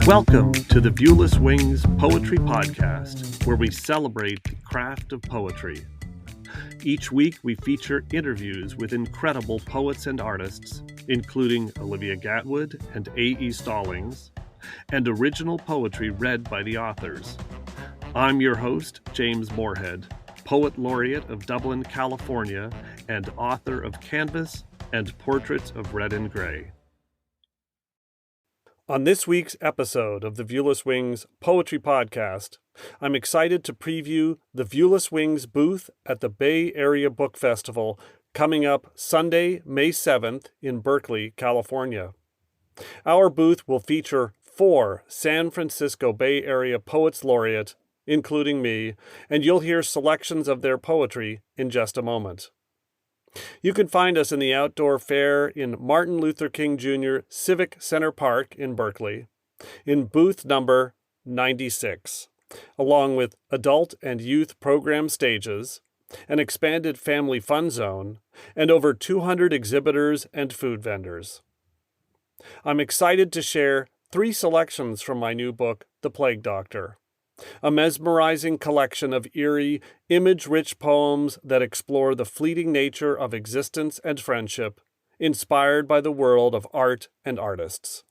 Welcome to the Viewless Wings Poetry Podcast, where we celebrate the craft of poetry. Each week we feature interviews with incredible poets and artists, including Olivia Gatwood and A.E. Stallings, and original poetry read by the authors. I'm your host, James Moorhead, Poet Laureate of Dublin, California, and author of Canvas and Portraits of Red and Gray. On this week's episode of the Viewless Wings Poetry Podcast, I'm excited to preview the Viewless Wings booth at the Bay Area Book Festival coming up Sunday, May 7th in Berkeley, California. Our booth will feature 4 San Francisco Bay Area Poets Laureate, including me, and you'll hear selections of their poetry in just a moment. You can find us in the outdoor fair in Martin Luther King Jr. Civic Center Park in Berkeley, in booth number 96, along with adult and youth program stages, an expanded family fun zone, and over 200 exhibitors and food vendors. I'm excited to share 3 selections from my new book, The Plague Doctor, a mesmerizing collection of eerie, image-rich poems that explore the fleeting nature of existence and friendship, inspired by the world of art and artists.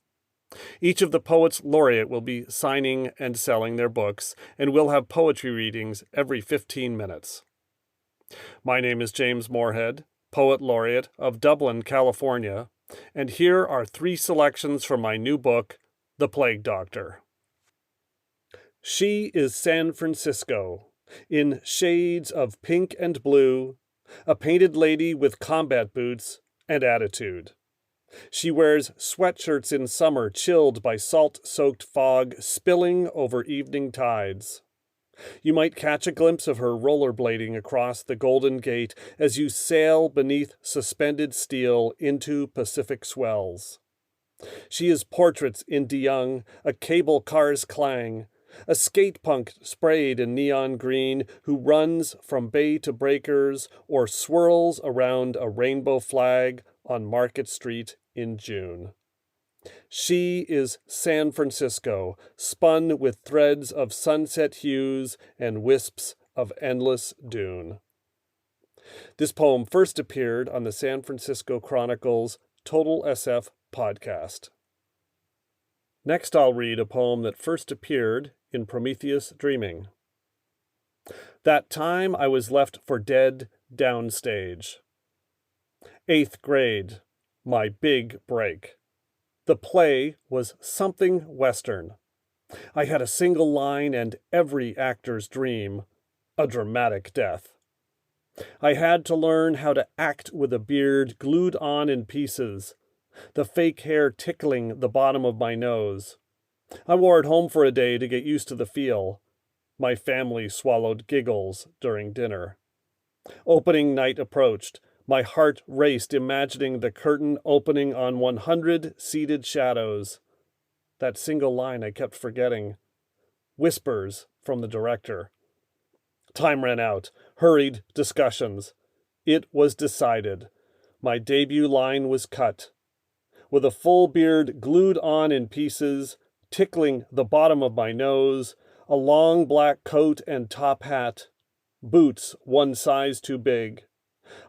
Each of the Poets Laureate will be signing and selling their books, and we'll have poetry readings every 15 minutes. My name is James Moorhead, Poet Laureate of Dublin, California, and here are 3 selections from my new book, The Plague Doctor. She is San Francisco, in shades of pink and blue, a painted lady with combat boots and attitude. She wears sweatshirts in summer chilled by salt-soaked fog spilling over evening tides. You might catch a glimpse of her rollerblading across the Golden Gate as you sail beneath suspended steel into Pacific swells. She is portraits in De Young, a cable car's clang, a skate punk sprayed in neon green who runs from bay to breakers or swirls around a rainbow flag on Market Street in June. She is San Francisco, spun with threads of sunset hues and wisps of endless dune. This poem first appeared on the San Francisco Chronicle's Total SF podcast. Next, I'll read a poem that first appeared in Prometheus Dreaming. That time I was left for dead downstage. 8th grade, my big break. The play was something Western. I had a single line and every actor's dream, a dramatic death. I had to learn how to act with a beard glued on in pieces, the fake hair tickling the bottom of my nose. I wore it home for a day to get used to the feel. My family swallowed giggles during dinner. Opening night approached. My heart raced, imagining the curtain opening on 100 seated shadows. That single line I kept forgetting. Whispers from the director. Time ran out. Hurried discussions. It was decided. My debut line was cut. With a full beard glued on in pieces, tickling the bottom of my nose, a long black coat and top hat, boots 1 size too big.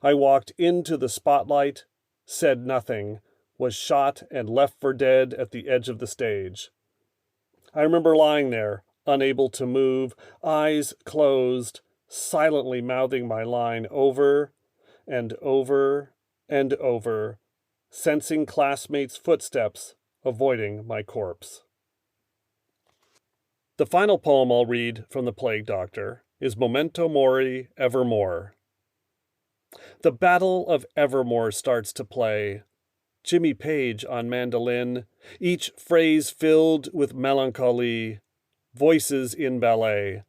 I walked into the spotlight, said nothing, was shot and left for dead at the edge of the stage. I remember lying there, unable to move, eyes closed, silently mouthing my line over and over and over, sensing classmates' footsteps, avoiding my corpse. The final poem I'll read from The Plague Doctor is Memento Mori, Evermore. The Battle of Evermore starts to play. Jimmy Page on mandolin, each phrase filled with melancholy, voices in ballet,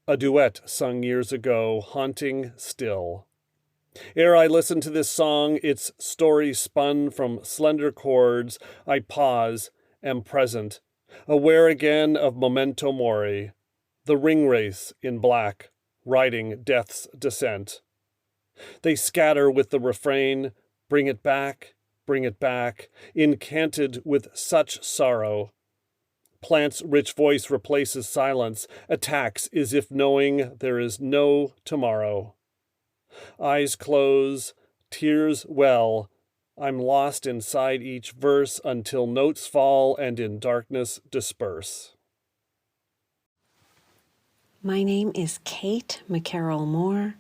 a duet sung years ago, haunting still. Ere I listen to this song, its story spun from slender chords, I pause, am present, aware again of Memento Mori, the ring race in black, riding death's descent. They scatter with the refrain, bring it back, incanted with such sorrow. Plant's rich voice replaces silence, attacks as if knowing there is no tomorrow. Eyes close, tears well. I'm lost inside each verse until notes fall and in darkness disperse. My name is Kate McCarroll Moore,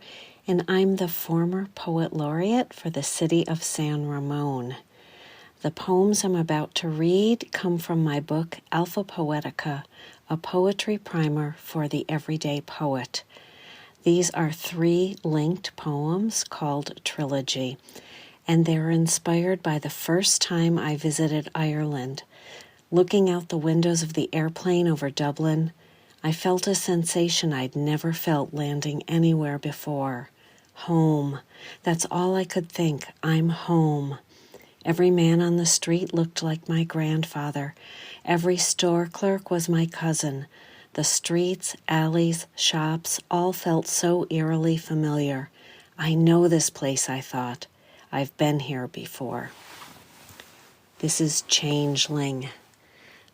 and I'm the former Poet Laureate for the city of San Ramon. The poems I'm about to read come from my book, Alpha Poetica, a poetry primer for the everyday poet. These are 3 linked poems called Trilogy, and they're inspired by the first time I visited Ireland. Looking out the windows of the airplane over Dublin, I felt a sensation I'd never felt landing anywhere before. Home. That's all I could think. I'm home. Every man on the street looked like my grandfather. Every store clerk was my cousin. The streets, alleys, shops all felt so eerily familiar. I know this place, I thought. I've been here before. This is Changeling.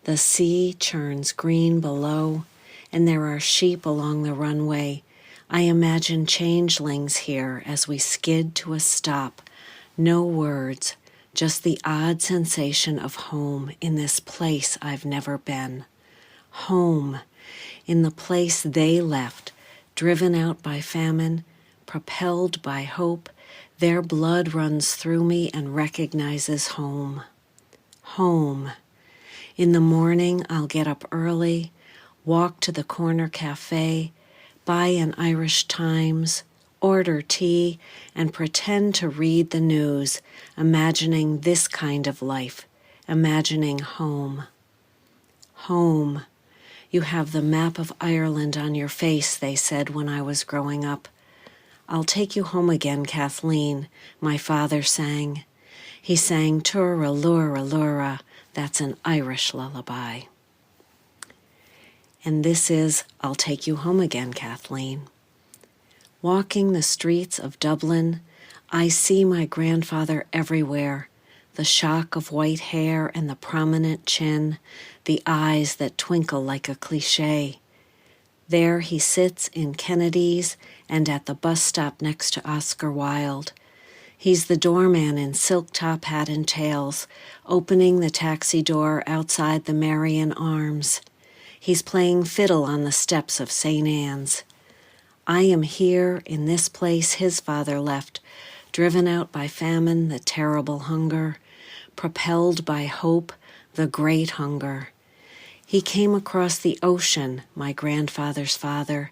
The sea churns green below, and there are sheep along the runway. I imagine changelings here as we skid to a stop. No words, just the odd sensation of home in this place I've never been. Home, in the place they left, driven out by famine, propelled by hope. Their blood runs through me and recognizes home. Home. In the morning, I'll get up early, walk to the corner cafe, buy an Irish Times, order tea, and pretend to read the news, imagining this kind of life, imagining home. Home. You have the map of Ireland on your face, they said when I was growing up. I'll take you home again, Kathleen, my father sang. He sang Tura Lura Lura, that's an Irish lullaby. And this is I'll Take You Home Again, Kathleen. Walking the streets of Dublin, I see my grandfather everywhere, the shock of white hair and the prominent chin, the eyes that twinkle like a cliché. There he sits in Kennedy's and at the bus stop next to Oscar Wilde. He's the doorman in silk top hat and tails, opening the taxi door outside the Marian Arms. He's playing fiddle on the steps of St. Anne's. I am here in this place his father left, driven out by famine, the terrible hunger, propelled by hope, the great hunger. He came across the ocean, my grandfather's father,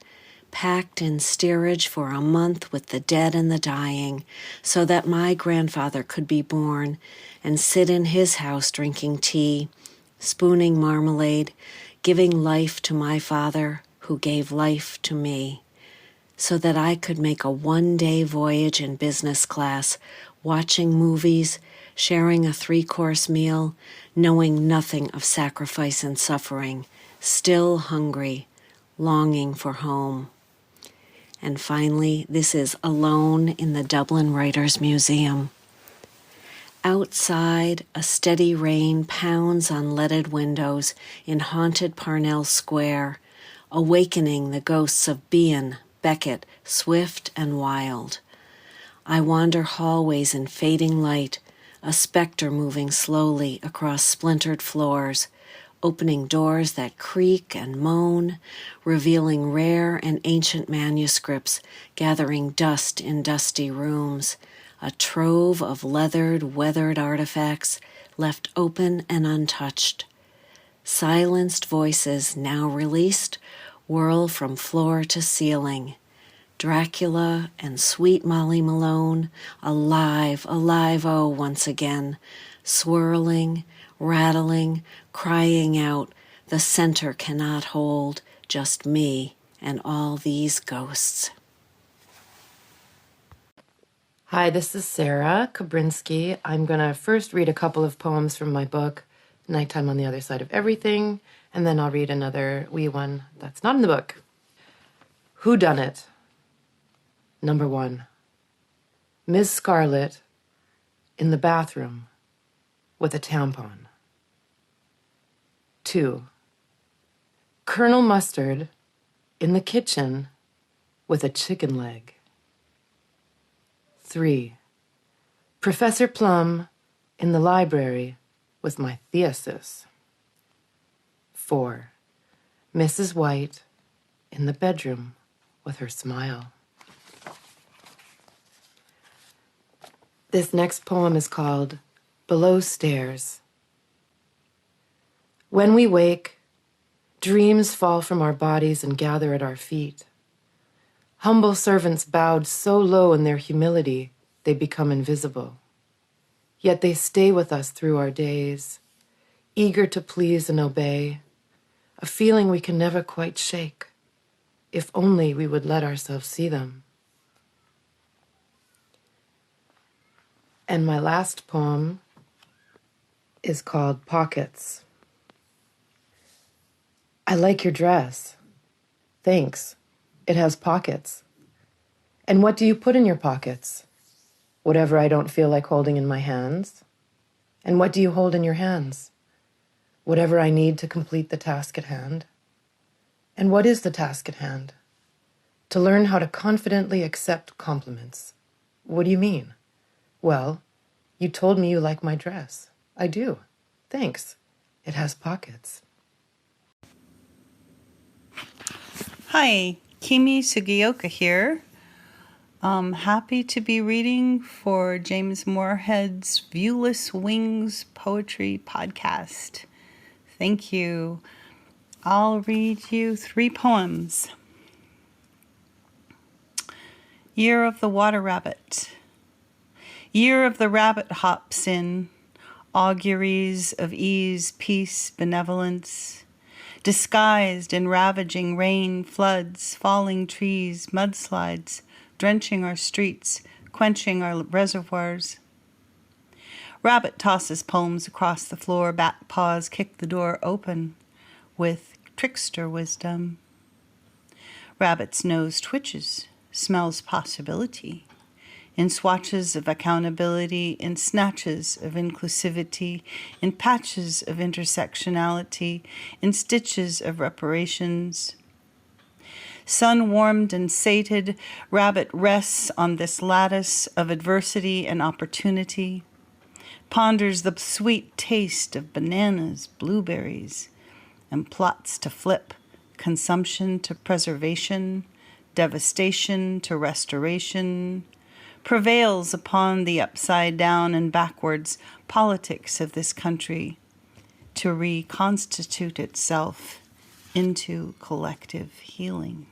packed in steerage for a month with the dead and the dying, so that my grandfather could be born and sit in his house drinking tea, spooning marmalade, giving life to my father who gave life to me, so that I could make a one-day voyage in business class, watching movies, sharing a 3-course meal, knowing nothing of sacrifice and suffering, still hungry, longing for home. And finally, this is Alone in the Dublin Writers' Museum. Outside, a steady rain pounds on leaded windows in haunted Parnell Square, awakening the ghosts of Behan, Beckett, Swift, and Wilde. I wander hallways in fading light, a specter moving slowly across splintered floors, opening doors that creak and moan, revealing rare and ancient manuscripts, gathering dust in dusty rooms, a trove of leathered, weathered artifacts left open and untouched. Silenced voices, now released, whirl from floor to ceiling. Dracula and sweet Molly Malone, alive, alive, oh, once again, swirling, rattling, crying out, the center cannot hold, just me and all these ghosts. Hi, this is Sarah Kabrinsky. I'm going to first read a couple of poems from my book, Nighttime on the Other Side of Everything, and then I'll read another wee one that's not in the book. Whodunit? Number 1. Ms. Scarlett in the bathroom with a tampon. 2. Colonel Mustard in the kitchen with a chicken leg. 3. Professor Plum in the library with my thesis. 4. Mrs. White in the bedroom with her smile. This next poem is called Below Stairs. When we wake, dreams fall from our bodies and gather at our feet. Humble servants bowed so low in their humility, they become invisible. Yet they stay with us through our days, eager to please and obey, a feeling we can never quite shake, if only we would let ourselves see them. And my last poem is called Pockets. I like your dress. Thanks. It has pockets. And what do you put in your pockets? Whatever I don't feel like holding in my hands. And what do you hold in your hands? Whatever I need to complete the task at hand. And what is the task at hand? To learn how to confidently accept compliments. What do you mean? Well, you told me you like my dress. I do. Thanks. It has pockets. Hi, Kimi Sugioka here. Happy to be reading for James Moorhead's Viewless Wings Poetry Podcast. Thank you. I'll read you 3 poems. Year of the Water Rabbit. Year of the rabbit hops in, auguries of ease, peace, benevolence, disguised in ravaging rain, floods, falling trees, mudslides, drenching our streets, quenching our reservoirs. Rabbit tosses poems across the floor, bat paws kick the door open with trickster wisdom. Rabbit's nose twitches, smells possibility, in swatches of accountability, in snatches of inclusivity, in patches of intersectionality, in stitches of reparations. Sun-warmed and sated, rabbit rests on this lattice of adversity and opportunity, ponders the sweet taste of bananas, blueberries, and plots to flip consumption to preservation, devastation to restoration, prevails upon the upside down and backwards politics of this country to reconstitute itself into collective healing.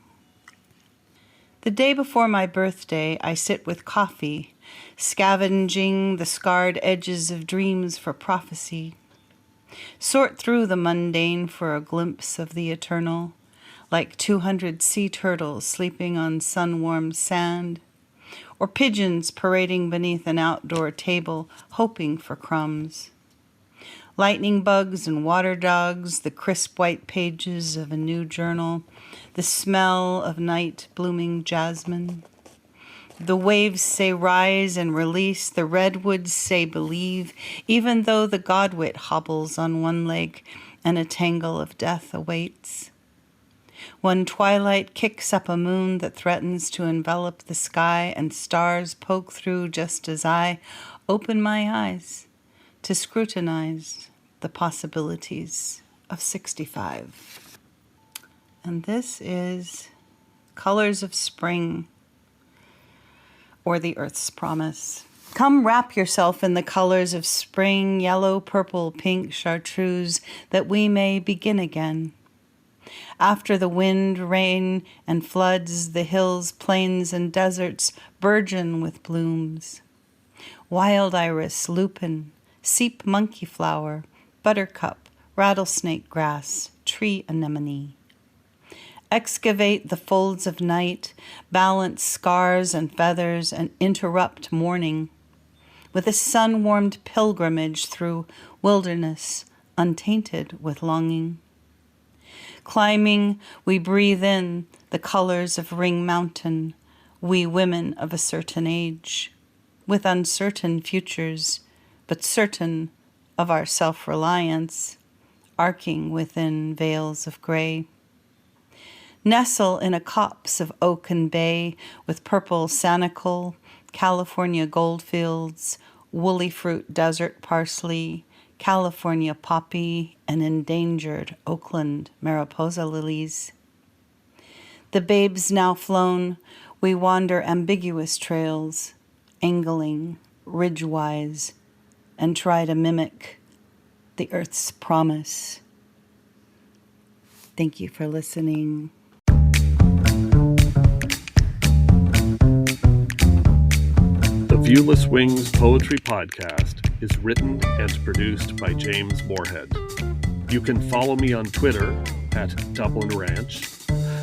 The day before my birthday, I sit with coffee, scavenging the scarred edges of dreams for prophecy. Sort through the mundane for a glimpse of the eternal, like 200 sea turtles sleeping on sun-warmed sand, or pigeons parading beneath an outdoor table, hoping for crumbs. Lightning bugs and water dogs, the crisp white pages of a new journal, the smell of night blooming jasmine. The waves say rise and release, the redwoods say believe, even though the godwit hobbles on one leg and a tangle of death awaits. When twilight kicks up a moon that threatens to envelop the sky and stars poke through just as I open my eyes to scrutinize the possibilities of 65. And this is Colors of Spring, or the Earth's Promise. Come wrap yourself in the colors of spring, yellow, purple, pink, chartreuse, that we may begin again. After the wind, rain, and floods, the hills, plains, and deserts burgeon with blooms. Wild iris, lupin, seep monkey flower, buttercup, rattlesnake grass, tree anemone. Excavate the folds of night, balance scars and feathers, and interrupt morning with a sun-warmed pilgrimage through wilderness, untainted with longing. Climbing, we breathe in the colors of Ring Mountain, we women of a certain age, with uncertain futures, but certain of our self-reliance, arcing within veils of gray. nestle in a copse of oak and bay with purple sanicle, California goldfields, woolly fruit desert parsley, California poppy, and endangered Oakland mariposa lilies. The babes now flown, we wander ambiguous trails, angling, ridgewise, and try to mimic the earth's promise. Thank you for listening. The Viewless Wings Poetry Podcast is written and produced by James Moorhead. You can follow me on Twitter at Dublin Ranch,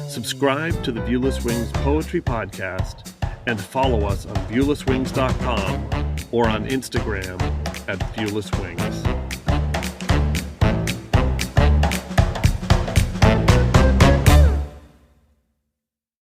subscribe to the Viewless Wings Poetry Podcast, and follow us on viewlesswings.com or on Instagram at viewlesswings.